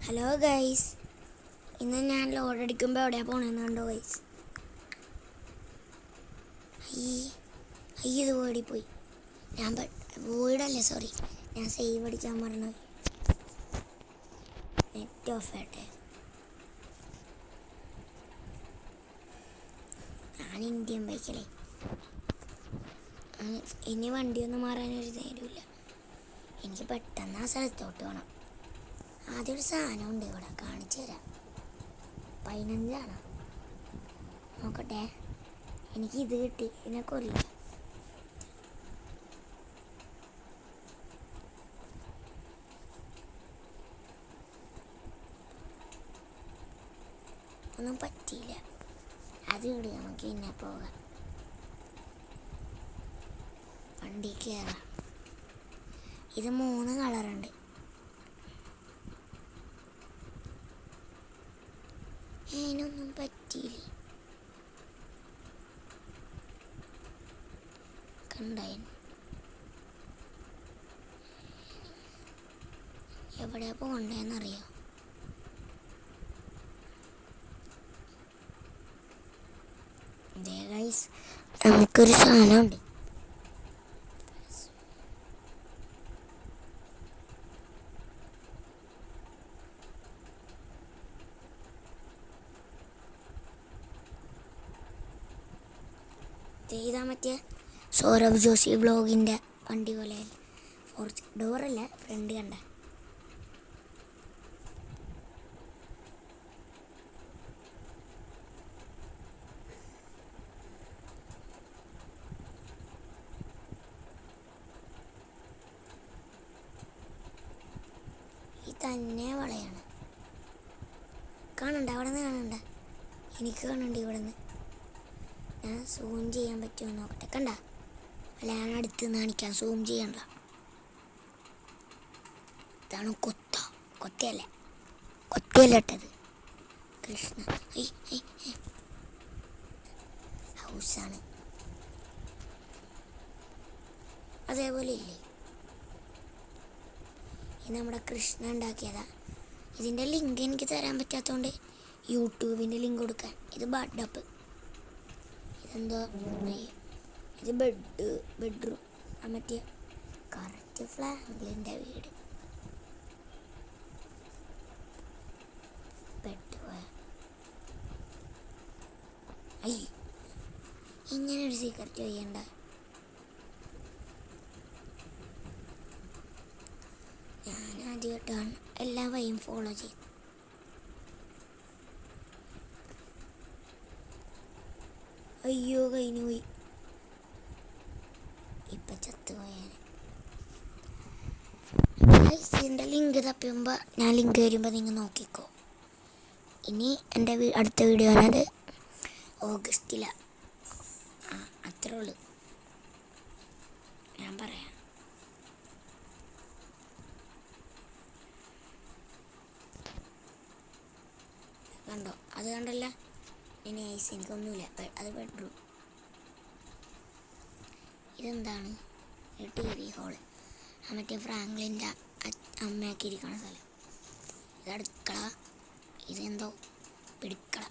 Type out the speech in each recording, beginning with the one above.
Hello guys, ഇന്ന് ഞാൻ load അടിക്കുമ്പോൾ എവിടെയാണ് പോകണമെന്ന് കണ്ടോ ഗൈസ്? ഇത് ഓടിപ്പോയി. ഞാൻ വീടല്ലേ, സോറി, ഞാൻ സേവ് അടിക്കാൻ പറഞ്ഞു. നെറ്റ് ഓഫ് ആട്ടെ. ഞാൻ ഇന്ത്യൻ ബൈക്കല്ലേ, ഇനി വണ്ടിയൊന്നും മാറാനൊരു നേരമില്ല. എനിക്ക് പെട്ടെന്ന് ആ സ്ഥലത്തോട്ട് വേണം. ആദ്യം ഒരു സാധനമുണ്ട് ഇവിടെ, കാണിച്ചു തരാം. 15 നോക്കട്ടെ. എനിക്ക് ഇത് കിട്ടി, ഇതിനെ കൊല്ല. ഒന്നും പറ്റിയില്ല. അത് ഇവിടെ നമുക്ക് പിന്നെ പോകാം. വണ്ടി കയറാം. ഇത് 3 കളറുണ്ട്. അതിനൊന്നും പറ്റിയില്ല. കണ്ടായിരുന്നു. എവിടെയാ പോകണ്ടേന്നറിയോ? ഗൈസ്, നമുക്കൊരു സാധനമുണ്ട്. ചെയ്താൽ മറ്റേ സൗരവ് ജോഷി വ്ളോഗിൻ്റെ വണ്ടി പോലെ ഡോറല്ല, ഫ്രണ്ട് കണ്ട. ഈ തന്നെ വളയാണ്. കാണണ്ട? അവിടെ നിന്ന് കാണണ്ട? എനിക്ക് കാണണ്ട ഇവിടെ നിന്ന്. ഞാൻ സൂം ചെയ്യാൻ പറ്റുമോ നോക്കട്ടെ. കണ്ട? അല്ല, ഞാൻ അടുത്ത് നിന്ന് കാണിക്കാം. സൂം ചെയ്യണ്ട. ഇതാണ് കൊത്തയല്ല ഇട്ടത്. കൃഷ്ണ ഹൗസാണ്. അതേപോലെ ഇല്ലേ? ഇത് നമ്മുടെ കൃഷ്ണ ഉണ്ടാക്കിയതാ. ഇതിൻ്റെ ലിങ്ക് എനിക്ക് തരാൻ പറ്റാത്തതുകൊണ്ട് യൂട്യൂബിൻ്റെ ലിങ്ക് കൊടുക്കാൻ. ഇത് ബഡപ്പ്. ഇതെന്തോ ഇത് ബെഡ്റൂം. മറ്റേ കറക്റ്റ് ഫ്രാങ്ക്ലിൻ്റെ വീട്. ഇങ്ങനൊരു സീക്രട്ട് ചെയ്യണ്ട. ഞാൻ ആദ്യമായിട്ടാണ് എല്ലാ വഴിയും ഫോളോ ചെയ്യും. അയ്യോ, കഴിഞ്ഞു പോയി. ഇപ്പം ചത്തുപോയാൽ. ഇതിൻ്റെ ലിങ്ക് തപ്പിയുമ്പോൾ ഞാൻ ലിങ്ക് വരുമ്പോൾ നിങ്ങൾ നോക്കിക്കോ. ഇനി എൻ്റെ അടുത്ത വീഡിയോ ആണത് ഓഗസ്റ്റിലാണ്. അത്രേ ഉള്ളൂ, ഞാൻ പറയാം. കണ്ടോ? അത് കണ്ടല്ല? ഇനി ഐസ് എനിക്കൊന്നുമില്ല. അത് ബെഡ്റൂം. ഇതെന്താണ്? TV hall. മറ്റേ ഫ്രാങ്ക്ലിൻ്റെ അമ്മയാക്കിയിരിക്കണ സ്ഥലം. ഇത് അടുക്കള. ഇതെന്തോ പിടിക്കള.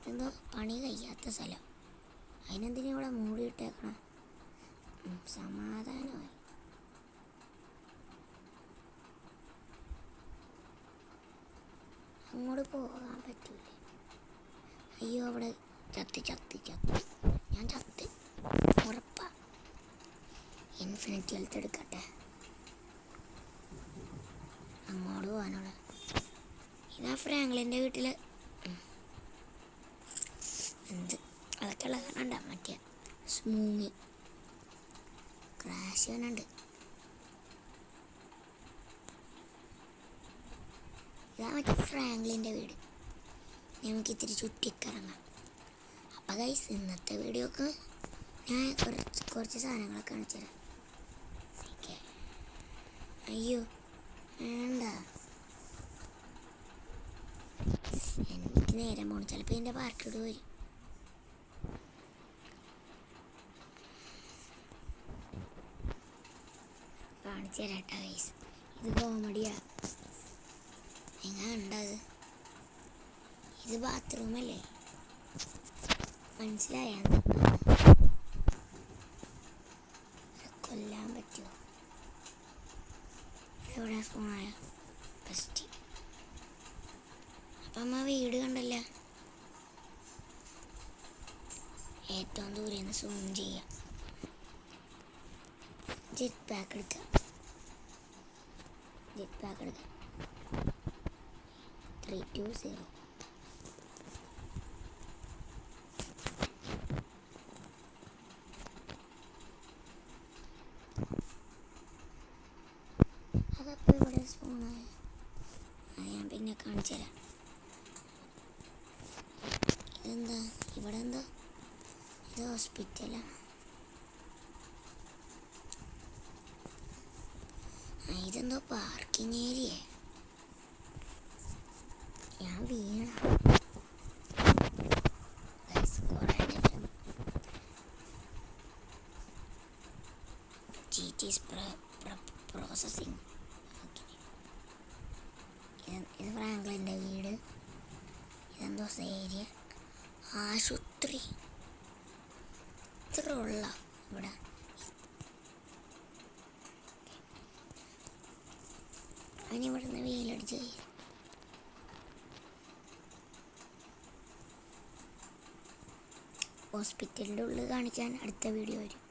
ഇതെന്തോ പണി കഴിയാത്ത സ്ഥലം. അതിനെന്തിനും ഇവിടെ മൂടിയിട്ടേക്കണം. സമാധാനമായി. അങ്ങോട്ട് പോകാൻ പറ്റൂലേ? അയ്യോ, അവിടെ ചത്ത്. ഞാൻ ചത്ത് ഉറപ്പാ. ഇൻഫിനിറ്റി ഹെൽത്ത് എടുക്കട്ടെ. അങ്ങോട്ട് പോകാനുള്ള ഇതാ ഫ്രാങ്ക്ലിൻ്റെ വീട്ടിൽ. അതൊക്കെ ഉള്ള കണ്ട. മറ്റേ സ്മൂങ്ങി ക്രാഷ് ചെയ്യാനുണ്ട്. ഇതാ മറ്റേ ഫ്രാങ്ക്ലിൻ്റെ വീട്. നമുക്ക് ഇത്തിരി ചുറ്റിക്കറങ്ങാം. അപ്പോൾ ഗൈസ്, ഇന്നത്തെ വീഡിയോക്ക് ഞാൻ കുറച്ച് സാധനങ്ങളൊക്കെ കാണിച്ചു തരാം. അയ്യോ വേണ്ട, എനിക്ക് നേരം പോകണം. ചിലപ്പോൾ എൻ്റെ പാർട്ടിയോട് വരും. കാണിച്ചു തരാം കേട്ടോ ഗൈസ്. ഇത് കോമഡിയാ. എങ്ങനെ ഉണ്ടത്? ഇത് ബാത്റൂമല്ലേ? മനസ്സിലായ? കൊല്ലാൻ പറ്റുമോ? എവിടെ സ്പൂണായ ബെസ്റ്റ്. അപ്പം അമ്മ വീട് കണ്ടല്ല. ഏറ്റവും ദൂരെ നിന്ന് സൂം ചെയ്യാം. ജെറ്റ് പാക്ക് എടുക്കാം. 3, 2, 0. അതപ്പോൾ ഇവിടെ സ്പൂണായ ഞാൻ പിന്നെ കാണിച്ചു തരാം. ഇതെന്താ ഇവിടെ എന്താ? ഇത് ഹോസ്പിറ്റലാണ്. ഇതെന്തോ പാർക്കിംഗ് ഏരിയ. ഞാൻ വീണ പ്രോസസ്സിങ്. ഇത് ഫ്രാങ്ക്ലിൻ്റെ വീട്. ഇതെന്തോ ഏരിയ ആശുപത്രി. ഇത്ര ഉള്ള ഇവിടെ. അവനിവിടുന്ന് വെയിലടിച്ച് ഹോസ്പിറ്റലിൻ്റെ ഉള്ളിൽ കാണിക്കാൻ അടുത്ത വീഡിയോ വരും.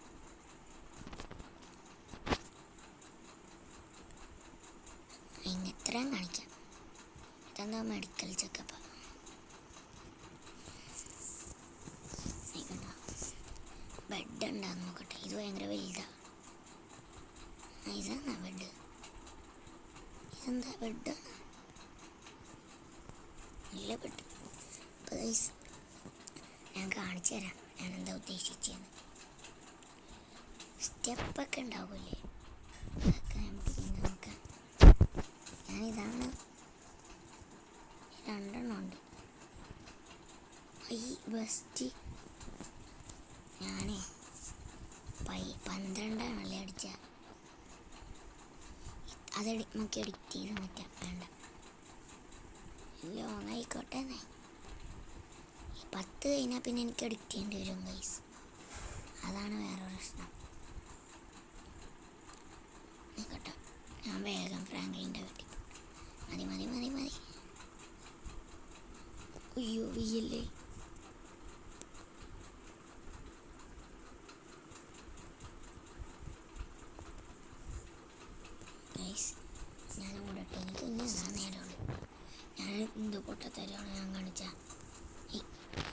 ഇത്രയും കാണിക്കാം. ഇതെന്താ മെഡിക്കൽ ചെക്കപ്പ്. ബെഡ് ഉണ്ടാന്ന് നോക്കട്ടെ. ഇത് ഭയങ്കര വലുതാണ്. ഇതാണോ ബെഡ്? ഇതെന്താ ബെഡാണ്? നല്ല ബെഡ്. ഞാൻ കാണിച്ചു തരാം ഞാനെന്താ ഉദ്ദേശിച്ചതെന്ന്. സ്റ്റെപ്പൊക്കെ ഉണ്ടാവില്ലേ? അതൊക്കെ നമുക്ക് പിന്നെ നോക്കാം. ഞാനിതാണ് 2 ഉണ്ട്. ഈ ബെസ്റ്റ് ഞാനേ 12 അടിച്ച. അത് നമുക്ക് എഡിറ്റ് ചെയ്ത് മാറ്റാം. വേണ്ട, ലോങ് ആയിക്കോട്ടെ. 10 കഴിഞ്ഞാൽ പിന്നെ എനിക്ക് എഡിറ്റ് ചെയ്യേണ്ടി വരും ഗൈസ്. അതാണ് വേറെ പ്രശ്നം. ആയിക്കോട്ടെ, ഞാൻ വേഗം ഫ്രാങ്ക്ലിൻ്റെ വീട്ടിൽ. മതി. അയ്യോ വീയല്ലേ. ഞാൻ ഓടട്ടെ. എനിക്ക് ഇനി അതാ നേരമുള്ളൂ. ഞാൻ എന്ത് പൊട്ടത്തരമാണ് ഞാൻ കാണിച്ച.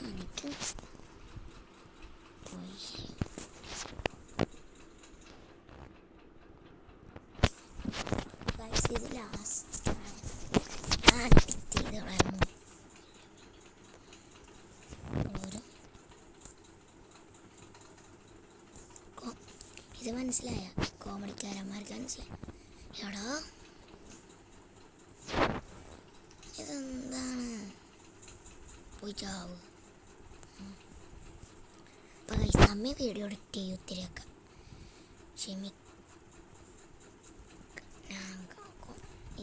എനിക്ക് പോയി. ഇത് ലാസ്റ്റ് ഞാൻ എഡിറ്റ് ചെയ്ത് കളയാമോ? ഇത് മനസ്സിലായ? കോമഡിക്കാരന്മാർക്ക് മനസ്സിലായി. എടാ ഇതെന്താണ്? പോയി ചാവ്. അപ്പം അമ്മ വീഡിയോ എഡിറ്റ് ചെയ്യും ഒത്തിരിയൊക്കെ.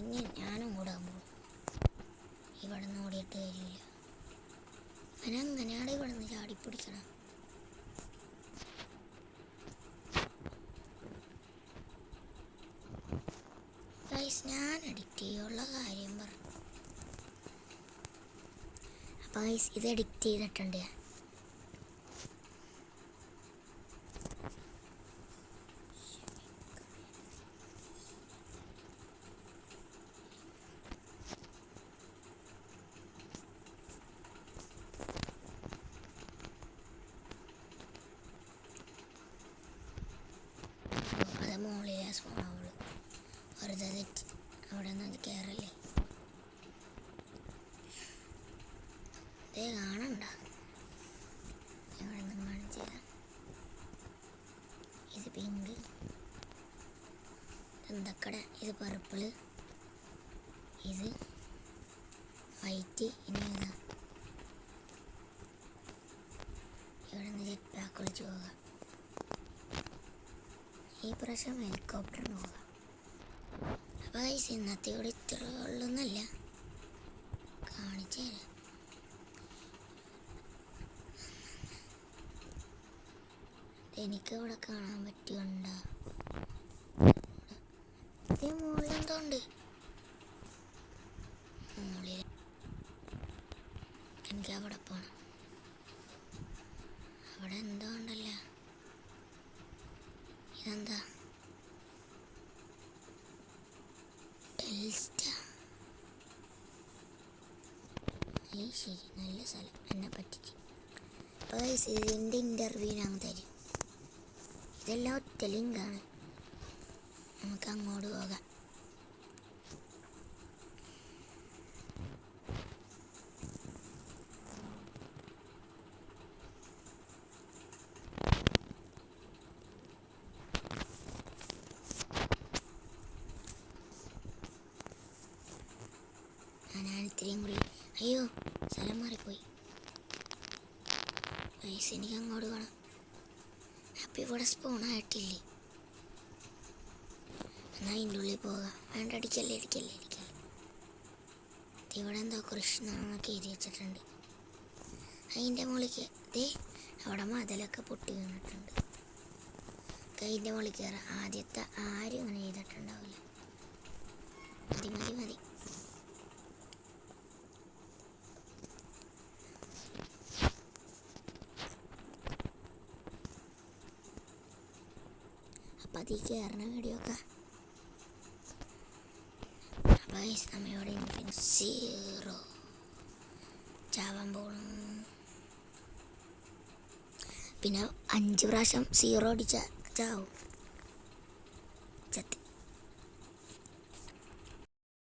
ഇനി ഞാനും ഓടാൻ പോകും. ഇവിടെ നിന്ന് ഓടിയിട്ട് കാര്യമില്ല. അവനെങ്ങനെയാണ് ഇവിടെ നിന്ന് ചാടിപ്പിടിക്കണം? ഞാൻ എഡിറ്റ് ചെയ്യാനുള്ള കാര്യം പറഞ്ഞു. അപ്പോൾ ഇത് എഡിറ്റ് ചെയ്തിട്ടുണ്ട് ഞാൻ. അത് മുകളിലെ സ്പോണാവുള്ളൂ. വെറുതെ തെറ്റി അവിടെ നിന്ന് അത് കയറല്ലേ. ഇതേ കാണണ്ട. ഇവിടെ നിന്ന് കാണിച്ചു തരാം. ഇത് പിങ്ക്, എന്തൊക്കെ. ഇത് പർപ്പിള്, ഇത് വൈറ്റ്. ഇനി ഏതാ? ഇവിടെ നിന്ന് ജെറ്റ് പാക്ക് ഒളിച്ച് പോകാം. ഈ പ്രാവശ്യം ഹെലികോപ്റ്ററിന് പോകാം. ഗൈസ് ഇന്നത്തെ ഇവിടെ ഇത്ര ഉള്ളൊന്നല്ല, കാണിച്ചു തരാം. എനിക്കിവിടെ കാണാൻ പറ്റുന്നുണ്ടോ? ഇതേ മുകളിൽ എന്തോ ഉണ്ട്. മുകളിൽ എനിക്ക് അവിടെ പോണം. അവിടെ എന്തോ ഉണ്ടല്ലോ. ഇതെന്താ? ശരി, നല്ല സ്ഥലം. എന്നെ പറ്റിച്ച്. അപ്പോൾ ഇതിൻ്റെ ഇൻ്റർവ്യൂ ഞാൻ തരും. ഇതെല്ലാം ഒറ്റ ലിങ്കാണ്. നമുക്ക് അങ്ങോട്ട് പോകാം. ഞാൻ ഇത്രയും കൂടി, അയ്യോ സ്ഥലം മാറിപ്പോയി. എനിക്ക് അങ്ങോട്ട് വേണം. അപ്പം ഇവിടെ സ്പൂണായിട്ടില്ലേ? എന്നാൽ അതിൻ്റെ ഉള്ളിൽ പോകാം. വേണ്ട, അടിക്കല്ലേ. ഇവിടെ എന്തോ കൃഷ്ണ എന്നൊക്കെ എഴുതി വെച്ചിട്ടുണ്ട്. അതിൻ്റെ മുകളിലേക്ക് ദേ അവിടെ മതിലൊക്കെ പൊട്ടി വീണിട്ടുണ്ട്. അതിൻ്റെ മുകളിൽ കയറാം. ആദ്യത്തെ ആരും ഇങ്ങനെ ചെയ്തിട്ടുണ്ടാവില്ല. മതി. അപ്പം അതിൽ കയറണ വീഡിയോക്കെ നമ്മളിവിടെ സീറോ ചാവാൻ പോകണം. പിന്നെ 5 പ്രാവശ്യം സീറോ അടിച്ചാൽ ചാവും.